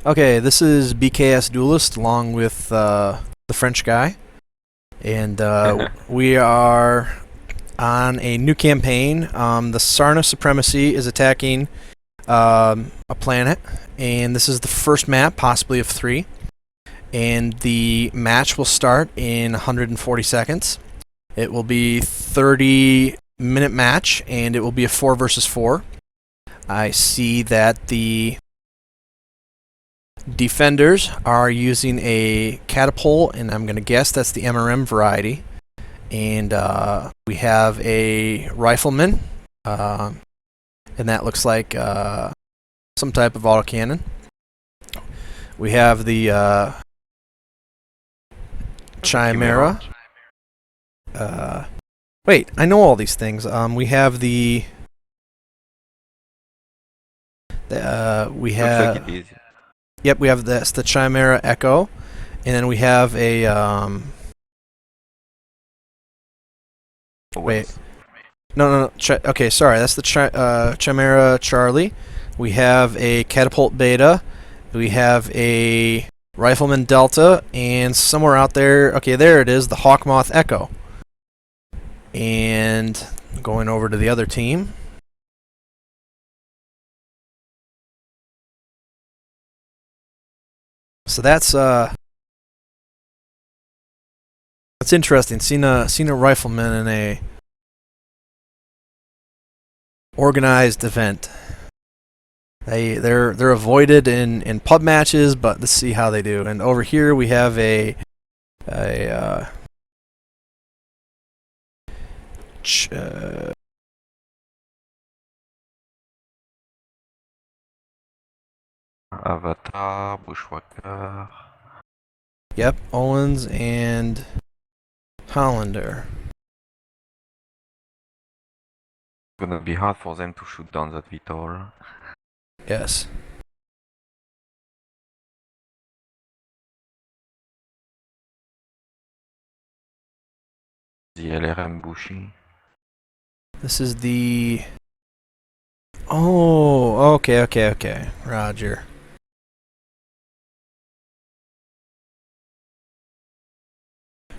Okay, this is BKS Duelist along with the French guy, and we are on a new campaign. The Sarna Supremacy is attacking a planet, and this is the first map, possibly of 3. And the match will start in 140 seconds. It will be 30-minute match, and it will be a 4 versus 4. I see that the defenders are using a catapult, and I'm going to guess that's the MRM variety. And we have a rifleman, and that looks like some type of autocannon. We have the Chimera. Wait, I know all these things. We have the we have. Looks like it is. Yep, we have this, the Chimera Echo, and then we have a wait, no, okay, sorry, that's the Chimera Charlie. We have a Catapult Beta, we have a Rifleman Delta, and somewhere out there, okay, there it is, the Hawkmoth Echo. And going over to the other team. So that's interesting. Seen a rifleman in a organized event. They're avoided in pub matches, but let's see how they do. And over here we have a Avatar, Bushwhacker. yep, Owens and Hollander. Gonna be hard for them to shoot down that VTOL. Yes. The LRM Bushi. This is the. Oh, okay. Roger.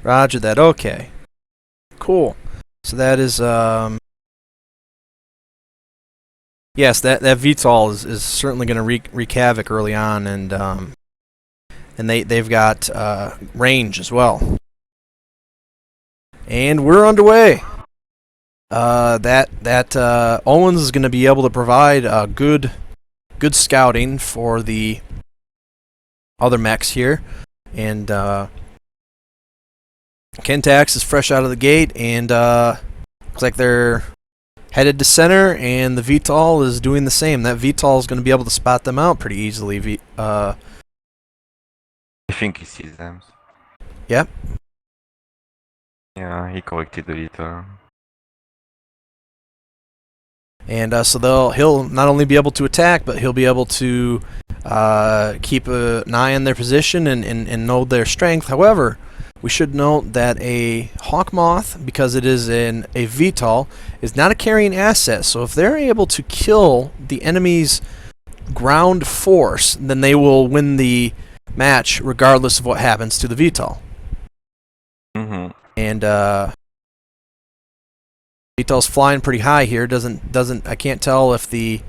Roger that. Okay. Cool. So that is yes, that VTOL is certainly going to wreak havoc early on, and they've got range as well. And we're underway. That Owens is going to be able to provide good scouting for the other mechs here, and Kentax is fresh out of the gate, and looks like they're headed to center, and the VTOL is doing the same. That VTOL is going to be able to spot them out pretty easily. I think he sees them. Yep. Yeah, he corrected a little. And so he'll not only be able to attack, but he'll be able to keep an eye on their position and know their strength. However, we should note that a Hawkmoth, because it is a VTOL, is not a carrying asset. So if they're able to kill the enemy's ground force, then they will win the match regardless of what happens to the VTOL. Mm-hmm. And VTOL's flying pretty high here. Doesn't I can't tell if the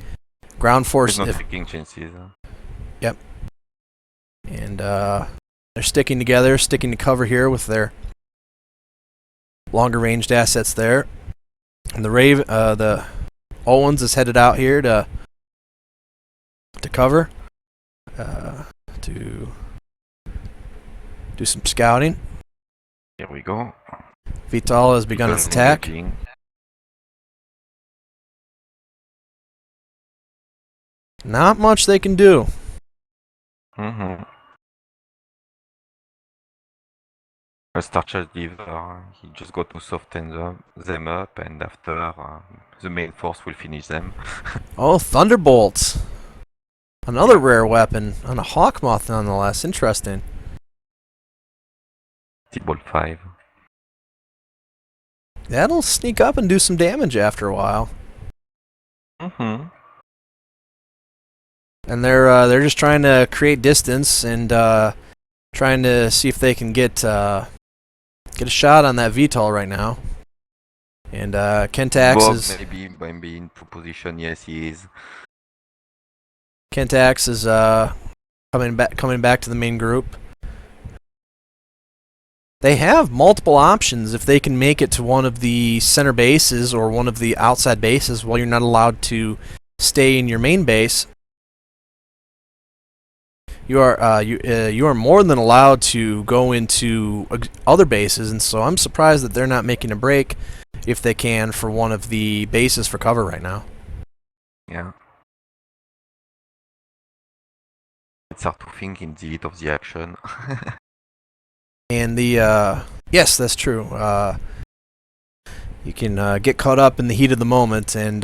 ground force. He's not taking chances. Yep. And they're sticking together, sticking to cover here with their longer ranged assets there. And the Owens is headed out here to cover, to do some scouting. Here we go. VTOL has begun its attack. Not much they can do. Mm-hmm. First Archer Diver, he just got to soften them up, and after the main force will finish them. Oh, Thunderbolts! Another rare weapon on a Hawkmoth, nonetheless. Interesting. T-Ball 5. That'll sneak up and do some damage after a while. Mm-hmm. and they're just trying to create distance and trying to see if they can get a shot on that VTOL right now. And Kentax Bob is maybe in position. Yes, he is. Kentax is coming back to the main group. They have multiple options if they can make it to one of the center bases or one of the outside bases while you're not allowed to stay in your main base. You are more than allowed to go into other bases, and so I'm surprised that they're not making a break if they can for one of the bases for cover right now. Yeah. It's hard to think in the heat of the action. And the yes, that's true. You can get caught up in the heat of the moment, and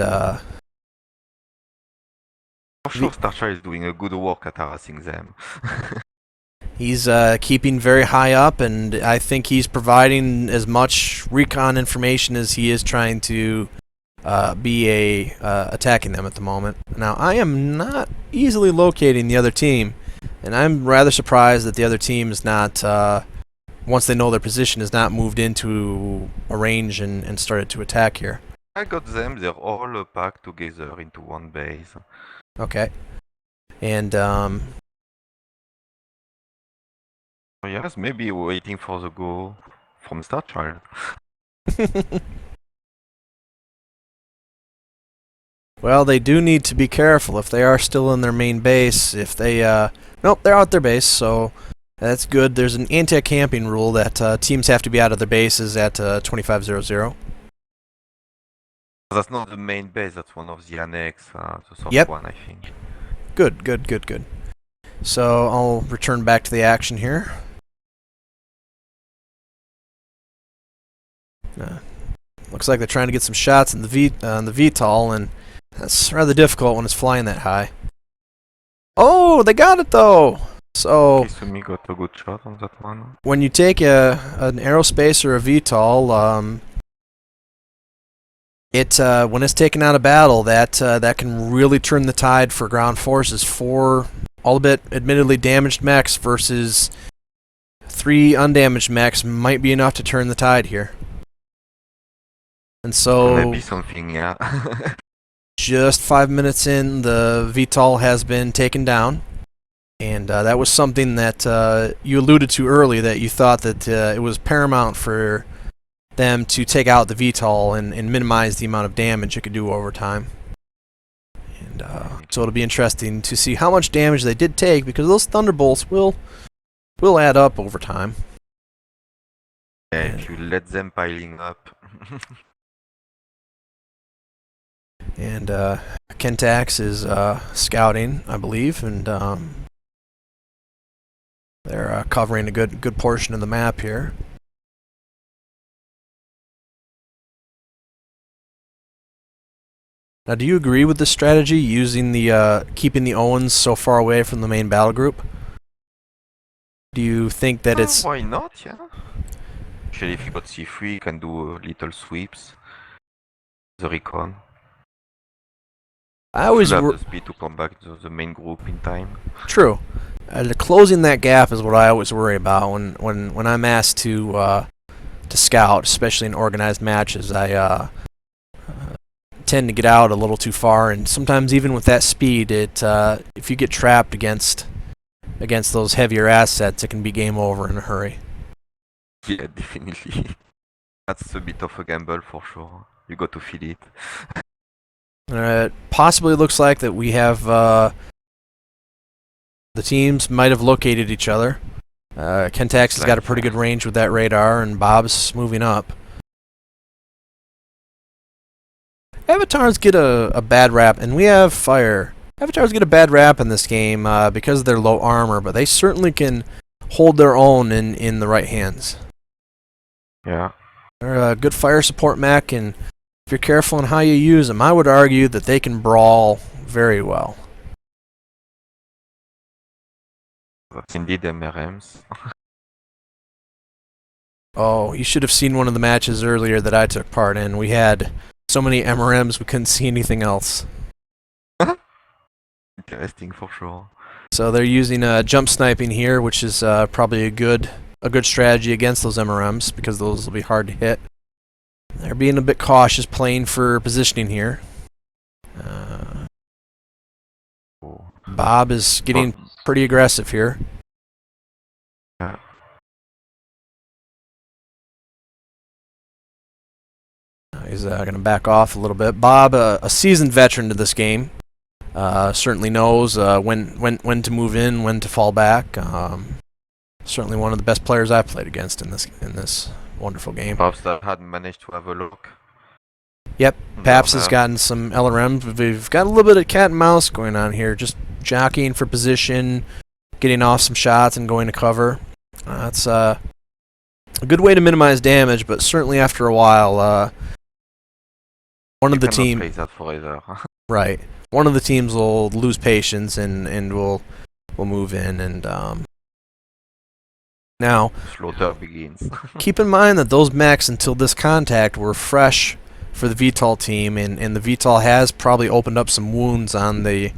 For sure, Starcher is doing a good work at harassing them. he's keeping very high up, and I think he's providing as much recon information as he is trying to be attacking them at the moment. Now, I am not easily locating the other team, and I'm rather surprised that the other team is not, once they know their position, is not moved into a range and started to attack here. I got them. They're all packed together into one base. Okay. And yes, maybe waiting for the go from Starchild. well, they do need to be careful if they are still in their main base. If they nope, they're out their base, so that's good. There's an anti-camping rule that teams have to be out of their bases at 2500. That's not the main base. That's one of the annex, the soft Yep. one, I think. Good. So I'll return back to the action here. Looks like they're trying to get some shots in the VTOL, and that's rather difficult when it's flying that high. Oh, they got it though. So Kisumi got a good shot on that one. when you take an aerospace or a VTOL, when it's taken out of battle, that can really turn the tide for ground forces. 4 albeit admittedly damaged mechs versus 3 undamaged mechs might be enough to turn the tide here. And so Maybe something, yeah. just 5 minutes in, the VTOL has been taken down. And that was something that you alluded to early, that you thought that it was paramount for them to take out the VTOL and minimize the amount of damage it could do over time. And so it'll be interesting to see how much damage they did take, because those thunderbolts will add up over time. Yeah, if you let them piling up. And Kentax is scouting, I believe, and they're covering a good portion of the map here. Now, do you agree with this strategy, using the keeping the Owens so far away from the main battle group? Do you think that it's... Why not, yeah? Actually, if you got C3, you can do little sweeps. The recon. I always have the speed to come back to the main group in time. True. Closing that gap is what I always worry about when I'm asked to scout, especially in organized matches. I tend to get out a little too far, and sometimes even with that speed, if you get trapped against those heavier assets, it can be game over in a hurry. Yeah, definitely. That's a bit of a gamble for sure. You got to feel it. It possibly looks like that we have the teams might have located each other. Kentax has got a pretty good range with that radar, and Bob's moving up. Avatars get a bad rap, and we have fire. Avatars get a bad rap in this game because of their low armor, but they certainly can hold their own in the right hands. Yeah. They're a good fire support mech, and if you're careful on how you use them, I would argue that they can brawl very well. That's indeed MRMs. Oh, you should have seen one of the matches earlier that I took part in. We had so many MRMs we couldn't see anything else. Interesting for sure. So they're using jump sniping here, which is probably a good strategy against those MRMs because those will be hard to hit. They're being a bit cautious playing for positioning here. Bob is getting pretty aggressive here. Yeah. He's going to back off a little bit. Bob, a seasoned veteran to this game, certainly knows when to move in, when to fall back. Certainly one of the best players I've played against in this wonderful game. Perhaps that had managed to have a look. Yep, Paps has gotten some LRMs. We've got a little bit of cat and mouse going on here, just jockeying for position, getting off some shots and going to cover. That's a good way to minimize damage, but certainly after a while, one of the team play that forever. right, one of the teams will lose patience and will move in and now slaughter begins. keep in mind that those mechs until this contact were fresh for the VTOL team, and the VTOL has probably opened up some wounds on this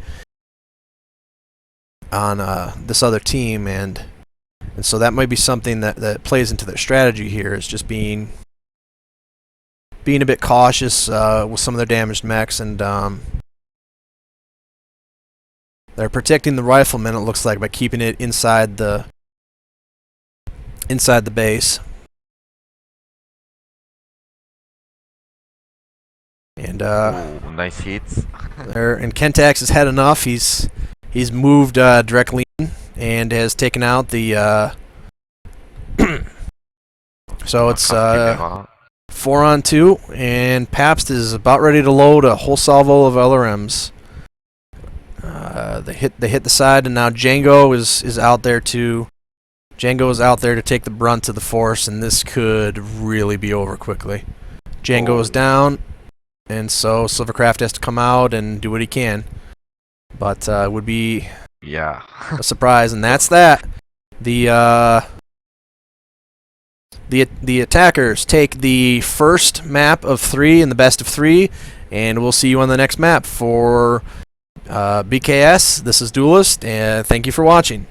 other team, and so that might be something that plays into their strategy here, is just being a bit cautious with some of their damaged mechs, and they're protecting the rifleman, it looks like, by keeping it inside the base. And nice hits. and Kentax has had enough. He's moved directly in and has taken out the so it's 4-on-2, and Pabst is about ready to load a whole salvo of LRMs. They hit the side, and now Django is out there to take the brunt of the force, and this could really be over quickly. Django is down, and so Silvercraft has to come out and do what he can. But it would be a surprise, and that's that. The attackers take the first map of 3 in the best of 3, and we'll see you on the next map. For BKS, this is Duelist, and thank you for watching.